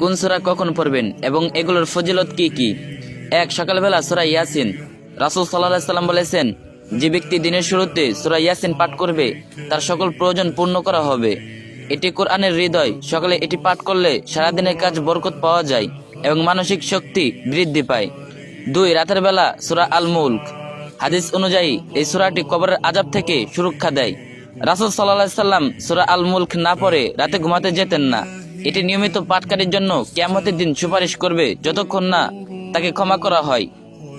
কোন সূরা কখন পড়বেন এবং এগুলোর ফজিলত কি কি? 1. সকালবেলা সূরা ইয়াসিন। রাসূল সাল্লাল্লাহু আলাইহি সাল্লাম বলেছেন, যে ব্যক্তি দিনের শুরুতে সূরা ইয়াসিন পাঠ করবে তার সকল প্রয়োজন পূর্ণ করা হবে। এটি কোরআনের হৃদয়। সকালে এটি পাঠ করলে সারাদিনের কাজ বরকত পাওয়া যায় এবং মানসিক শক্তি বৃদ্ধি পায়। 2. রাতের বেলা সূরা আল মুলক। হাদিস অনুযায়ী এই সূরাটি কবরের আযাব থেকে সুরক্ষা দেয়। রাসূল সাল্লাল্লাহু আলাইহি সাল্লাম সূরা আল মুলক না পড়ে রাতে ঘুমাতে যেতেন না। এটি নিয়মিত পাঠকারীর জন্য কিয়ামতের দিন সুপারিশ করবে যতক্ষণ না তাকে ক্ষমা করা হয়।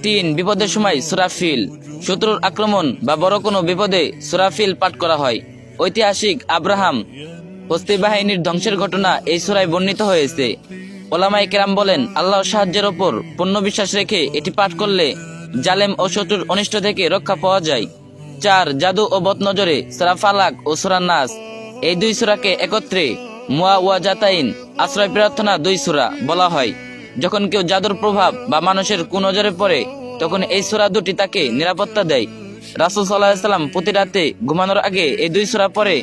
3. বিপদের সময় সূরা ফিল। শত্রুর আক্রমণ বা বড় কোনো বিপদে সূরা ফিল পাঠ করা হয়। ঐতিহাসিক আব্রাহাম হস্তি বাহিনীর ধ্বংসের ঘটনা এই সূরায় বর্ণিত হয়েছে। ওলামায়ে কেরাম বলেন, আল্লাহর সাহায্যের ওপর পূর্ণ বিশ্বাস রেখে এটি পাঠ করলে জালেম ও শত্রুর অনিষ্ট থেকে রক্ষা পাওয়া যায়। 4. জাদু ও বদনজরে সূরা ফালাক ও সূরা নাস। এই দুই সূরাকে একত্রে মুআওয়াজাতাইন আশ্রয় প্রার্থনা 2 সূরা বলা হয়। যখন কেউ জাদুর প্রভাব বা মানুষের কুনজরে পড়ে তখন এই সূরা দুটি তাকে নিরাপত্তা দেয়। রাসূল সাল্লাল্লাহু আলাইহি সাল্লাম প্রতি রাতে ঘুমানোর আগে এই 2 সূরা পড়ে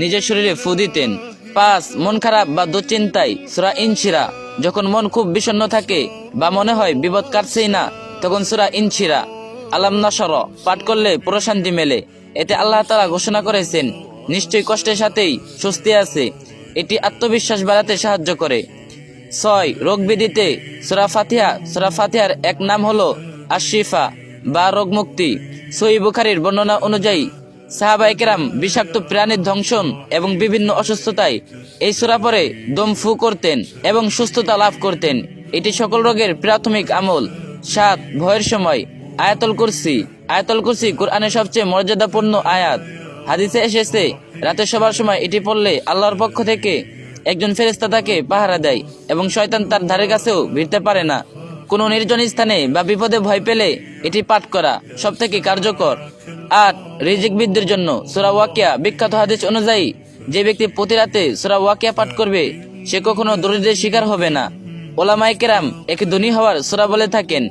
নিজের শরীরে ফু দিতেন। 5. মন খারাপ বা দুশ্চিন্তায় সূরা ইনশিরা। যখন মন খুব বিষণ্ণ থাকে বা মনে হয় বিপদ কাটছেই না, তখন সূরা ইনশিরা আলাম নাশরা পাঠ করলে প্রশান্তি মেলে। এতে আল্লাহ তাআলা ঘোষণা করেছেন, নিশ্চয়ই কষ্টের সাথেই স্বস্তি আছে। এটি আত্মবিশ্বাস বাড়াতে সাহায্য করে। 6. রোগ ব্যাধিতে সূরা ফাতিহা। সূরা ফাতিহার এক নাম হলো আশ-শিফা বা রোগ মুক্তি। সহিহ বুখারীর বর্ণনা অনুযায়ী সাহাবায়ে কেরাম বিষাক্ত প্রাণীর ধ্বংসন এবং বিভিন্ন অসুস্থতায় এই সূরা পড়ে দম ফু করতেন এবং সুস্থতা লাভ করতেন। এটি সকল রোগের প্রাথমিক আমল। 7. ভয়ের সময় আয়াতুল কুরসি। আয়াতুল কুরসি কোরআনের সবচেয়ে মর্যাদাপূর্ণ আয়াত। হাদিসে এসেছে, রাতে শোবার সময় এটি পড়লে আল্লাহর পক্ষ থেকে একজন ফেরেশতা তাকে পাহারা দেয় এবং শয়তান তার ধারে কাছেও ভিড়তে পারে না। কোনো নির্জন স্থানে বা বিপদে ভয় পেলে এটি পাঠ করা সবথেকে কার্যকর। 8. রিজিক বৃদ্ধির জন্য সূরা ওয়াকিয়া। বিখ্যাত হাদিস অনুযায়ী যে ব্যক্তি প্রতি রাতে সূরা ওয়াকিয়া পাঠ করবে সে কখনো দরিদ্রের শিকার হবে না। ওলামায়ে কেরাম একে ধনী হওয়ার সূরা বলে থাকেন।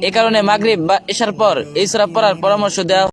এ কারণে মাগরিব বা ইশার পর এই সূরা পড়ার পরামর্শ দেওয়া